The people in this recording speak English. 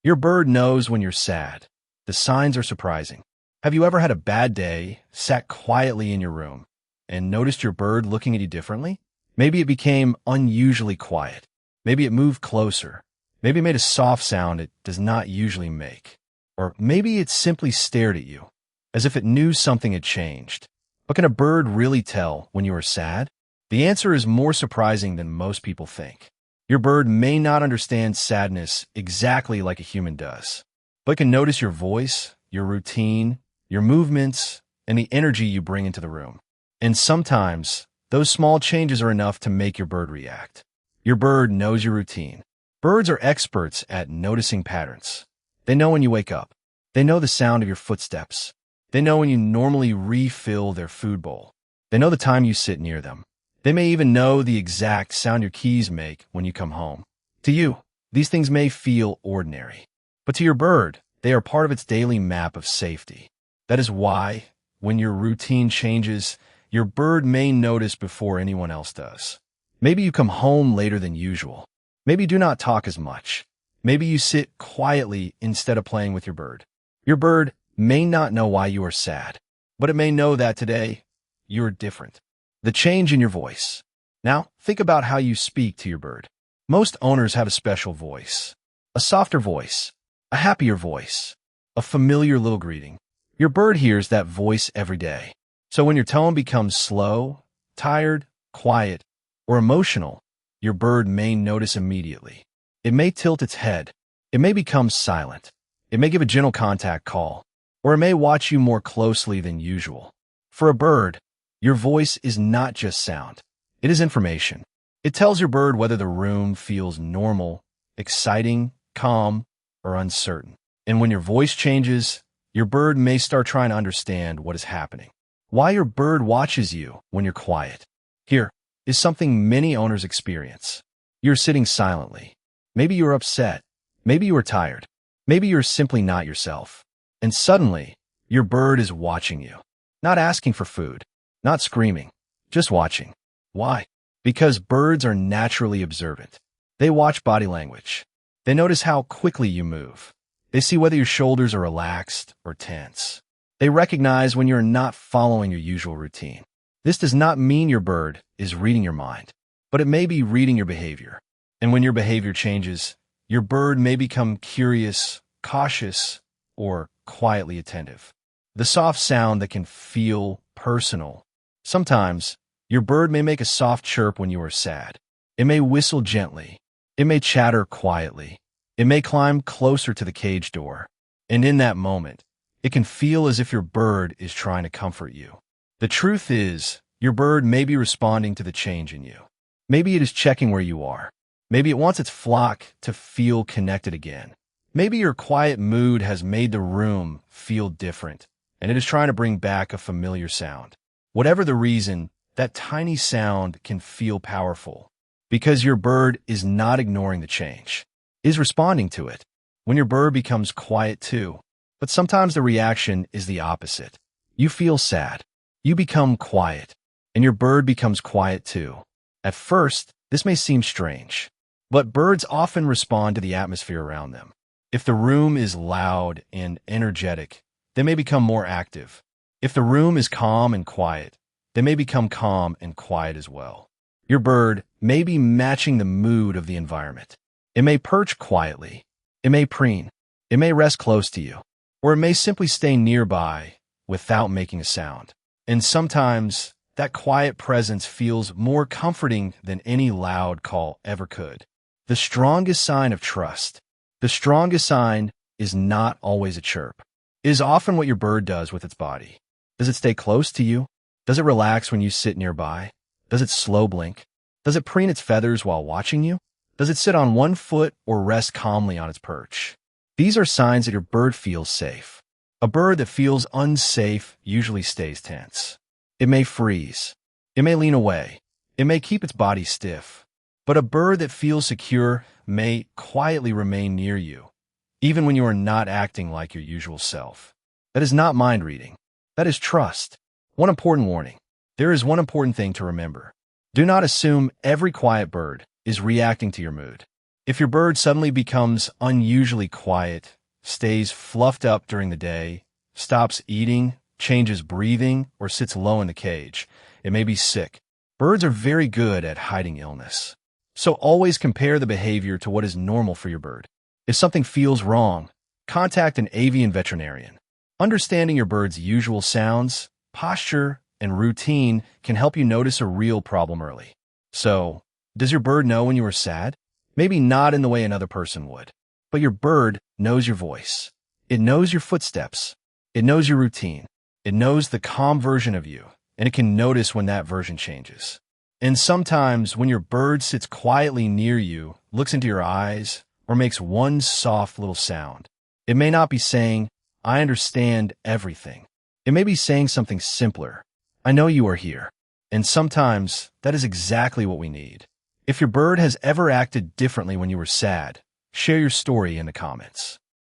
Your bird knows when you're sad. The signs are surprising. Have you ever had a bad day, sat quietly in your room, and noticed your bird looking at you differently? Maybe it became unusually quiet. Maybe it moved closer. Maybe it made a soft sound it does not usually make. Or maybe it simply stared at you, as if it knew something had changed. But can a bird really tell when you are sad? The answer is more surprising than most people think. Your bird may not understand sadness exactly like a human does, but can notice your voice, your routine, your movements, and the energy you bring into the room. And sometimes, those small changes are enough to make your bird react. Your bird knows your routine. Birds are experts at noticing patterns. They know when you wake up. They know the sound of your footsteps. They know when you normally refill their food bowl. They know the time you sit near them. They may even know the exact sound your keys make when you come home. To you, these things may feel ordinary. But to your bird, they are part of its daily map of safety. That is why, when your routine changes, your bird may notice before anyone else does. Maybe you come home later than usual. Maybe you do not talk as much. Maybe you sit quietly instead of playing with your bird. Your bird may not know why you are sad, but it may know that today you are different. The change in your voice. Now, think about how you speak to your bird. Most owners have a special voice. A softer voice. A happier voice. A familiar little greeting. Your bird hears that voice every day. So when your tone becomes slow, tired, quiet, or emotional, your bird may notice immediately. It may tilt its head. It may become silent. It may give a gentle contact call. Or it may watch you more closely than usual. For a bird, your voice is not just sound. It is information. It tells your bird whether the room feels normal, exciting, calm, or uncertain. And when your voice changes, your bird may start trying to understand what is happening. Why your bird watches you when you're quiet. Here is something many owners experience. You're sitting silently. Maybe you're upset. Maybe you are tired. Maybe you're simply not yourself. And suddenly, your bird is watching you. Not asking for food. Not screaming. Just watching. Why? Because birds are naturally observant. They watch body language. They notice how quickly you move. They see whether your shoulders are relaxed or tense. They recognize when you're not following your usual routine. This does not mean your bird is reading your mind, but it may be reading your behavior. And when your behavior changes, your bird may become curious, cautious, or quietly attentive. The soft sound that can feel personal. Sometimes, your bird may make a soft chirp when you are sad. It may whistle gently. It may chatter quietly. It may climb closer to the cage door. And in that moment, it can feel as if your bird is trying to comfort you. The truth is, your bird may be responding to the change in you. Maybe it is checking where you are. Maybe it wants its flock to feel connected again. Maybe your quiet mood has made the room feel different, and it is trying to bring back a familiar sound. Whatever the reason, that tiny sound can feel powerful, because your bird is not ignoring the change, is responding to it. When your bird becomes quiet too, but sometimes the reaction is the opposite. You feel sad. You become quiet, and your bird becomes quiet too. At first, this may seem strange, but birds often respond to the atmosphere around them. If the room is loud and energetic, they may become more active. If the room is calm and quiet, they may become calm and quiet as well. Your bird may be matching the mood of the environment. It may perch quietly. It may preen. It may rest close to you. Or it may simply stay nearby without making a sound. And sometimes, that quiet presence feels more comforting than any loud call ever could. The strongest sign of trust. The strongest sign is not always a chirp. It is often what your bird does with its body. Does it stay close to you? Does it relax when you sit nearby? Does it slow blink? Does it preen its feathers while watching you? Does it sit on one foot or rest calmly on its perch? These are signs that your bird feels safe. A bird that feels unsafe usually stays tense. It may freeze. It may lean away. It may keep its body stiff. But a bird that feels secure may quietly remain near you, even when you are not acting like your usual self. That is not mind reading. That is trust. One important warning. There is one important thing to remember. Do not assume every quiet bird is reacting to your mood. If your bird suddenly becomes unusually quiet, stays fluffed up during the day, stops eating, changes breathing, or sits low in the cage, it may be sick. Birds are very good at hiding illness. So always compare the behavior to what is normal for your bird. If something feels wrong, contact an avian veterinarian. Understanding your bird's usual sounds, posture, and routine can help you notice a real problem early. So, does your bird know when you are sad? Maybe not in the way another person would, but your bird knows your voice. It knows your footsteps. It knows your routine. It knows the calm version of you, and it can notice when that version changes. And sometimes when your bird sits quietly near you, looks into your eyes, or makes one soft little sound, it may not be saying, "I understand everything." It may be saying something simpler. "I know you are here." And sometimes that is exactly what we need. If your bird has ever acted differently when you were sad, share your story in the comments.